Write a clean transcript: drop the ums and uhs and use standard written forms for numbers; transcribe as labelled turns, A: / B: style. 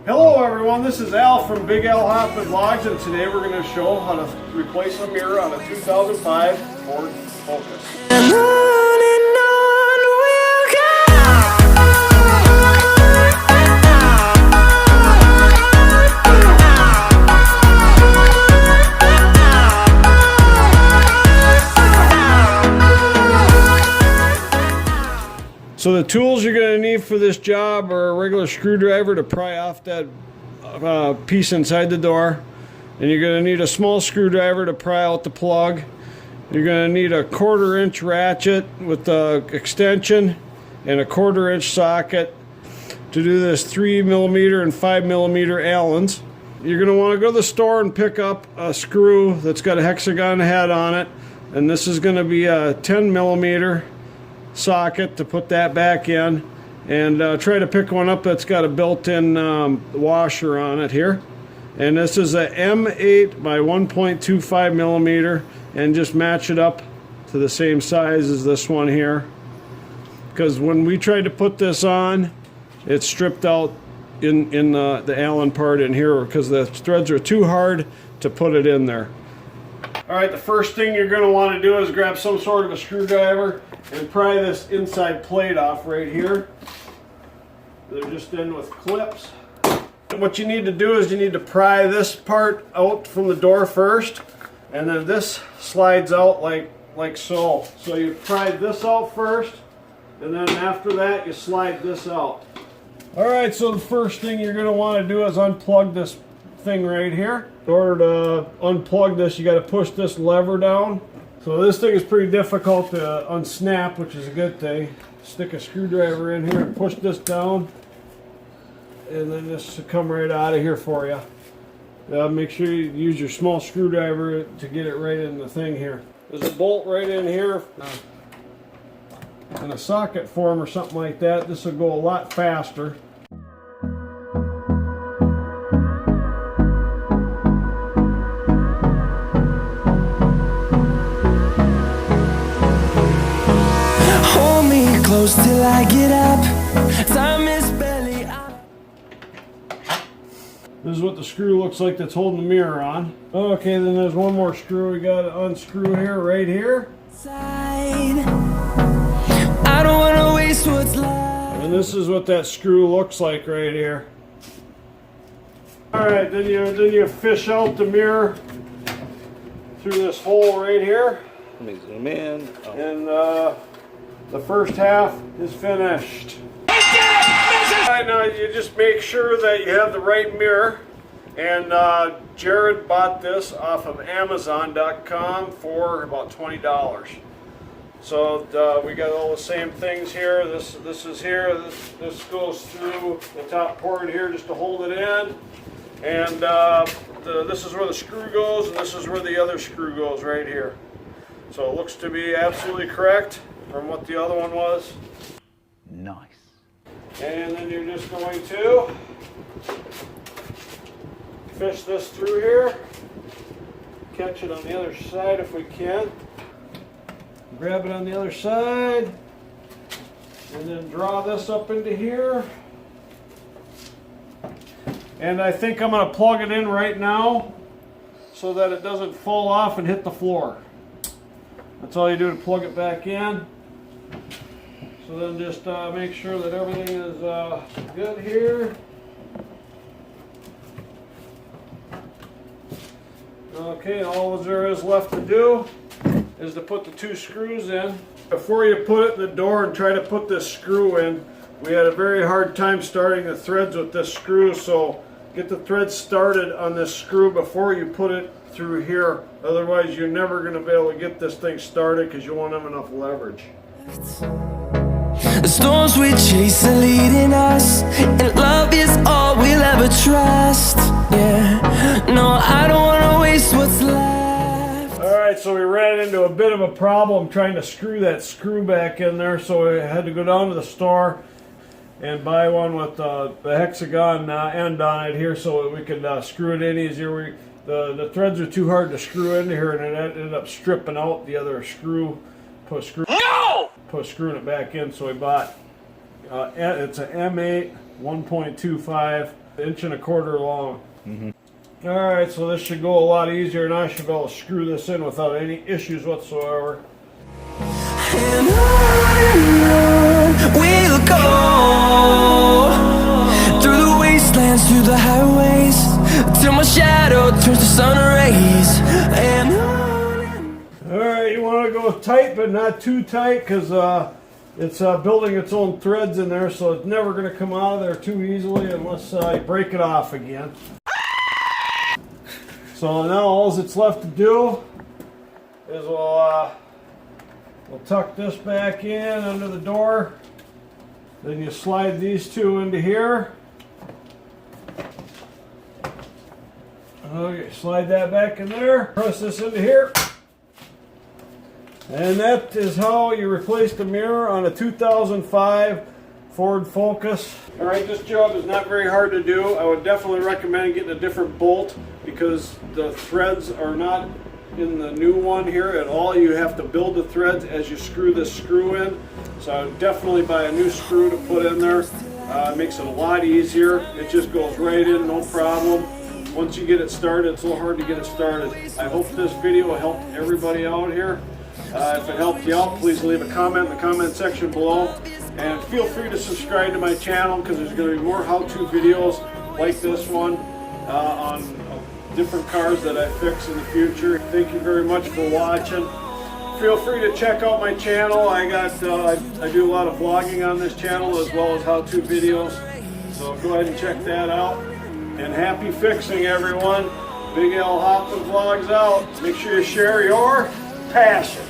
A: Hello everyone, this is Al from Big Al Hoffman Logs, and today we're going to show how to replace a mirror on a 2005 Ford Focus.
B: And on we'll go.
A: So the tools you're going to need for this job are a regular screwdriver to pry off that piece inside the door. And you're going to need a small screwdriver to pry out the plug. You're going to need a 1/4 inch ratchet with the extension and a 1/4 inch socket to do this 3mm and 5mm Allens. You're going to want to go to the store and pick up a screw that's got a hexagon head on it. And this is going to be a 10mm socket to put that back in, and try to pick one up that's got a built-in washer on it here. And this is a M8 by 1.25mm, and just match it up to the same size as this one here, because when we tried to put this on, it stripped out in the Allen part in here because the threads are too hard to put it in there. Alright, the first thing you're going to want to do is grab some sort of a screwdriver and pry this inside plate off right here. They're just in with clips. What you need to do is you need to pry this part out from the door first, and then this slides out like so. So you pry this out first, and then after that you slide this out. Alright, so the first thing you're going to want to do is unplug this thing right here. In order to unplug this, you got to push this lever down. So this thing is pretty difficult to unsnap, which is a good thing. Stick a screwdriver in here and push this down, and then this will come right out of here for you. Make sure you use your small screwdriver to get it right in the thing here. There's a bolt right in here in a socket form or something like that. This will go a lot faster.
B: Close till I get up. Time is barely up.
A: This is what the screw looks like that's holding the mirror on. Okay, then there's one more screw we got to unscrew here, right here.
B: I don't want to waste what's left.
A: And this is what that screw looks like right here. Alright, then you fish out the mirror through this hole right here.
C: Let me zoom in. Oh.
A: And the first half is finished. Alright, now you just make sure that you have the right mirror. And Jared bought this off of Amazon.com for about $20. So we got all the same things here. This is here. This goes through the top port here just to hold it in. And this is where the screw goes, and this is where the other screw goes right here. So it looks to be absolutely correct from what the other one was.
C: Nice.
A: And then you're just going to fish this through here, catch it on the other side if we can, grab it on the other side, and then draw this up into here. And I think I'm going to plug it in right now so that it doesn't fall off and hit the floor. That's all you do to plug it back in. So then just make sure that everything is good here. Okay, all there is left to do is to put the two screws in. Before you put it in the door and try to put this screw in, we had a very hard time starting the threads with this screw, so get the threads started on this screw before you put it through here. Otherwise you're never going to be able to get this thing started because you won't have enough leverage.
B: The storms we chase are leading us, and love is all we'll ever trust. Yeah, no, I don't want to waste what's left.
A: Alright, so we ran into a bit of a problem trying to screw that screw back in there, so we had to go down to the store and buy one with the hexagon end on it here so that we could screw it in easier. The threads are too hard to screw into here, and it ended up stripping out the other screw. Put screwing it back in, so we bought it's a M8 1.25 1.25 long. Alright, so this should go a lot easier, and I should be able to screw this in without any issues whatsoever.
B: And on we'll go, through the wastelands, through the highways, till my shadow turns to sun rays. And on.
A: Alright, you want to go tight, but not too tight, because it's building its own threads in there, so it's never going to come out of there too easily unless I break it off again. So now all that's left to do is we'll tuck this back in under the door. Then you slide these two into here. Okay, slide that back in there. Press this into here. And that is how you replace the mirror on a 2005 Ford Focus. Alright, this job is not very hard to do. I would definitely recommend getting a different bolt because the threads are not in the new one here at all. You have to build the threads as you screw this screw in. So I would definitely buy a new screw to put in there. It makes it a lot easier. It just goes right in, no problem. Once you get it started, it's a little hard to get it started. I hope this video helped everybody out here. If it helped you out, please leave a comment in the comment section below. And feel free to subscribe to my channel because there's going to be more how-to videos like this one on different cars that I fix in the future. Thank you very much for watching. Feel free to check out my channel. I do a lot of vlogging on this channel as well as how-to videos. So go ahead and check that out. And happy fixing, everyone. Big L Hoffman Vlogs out. Make sure you share your passion.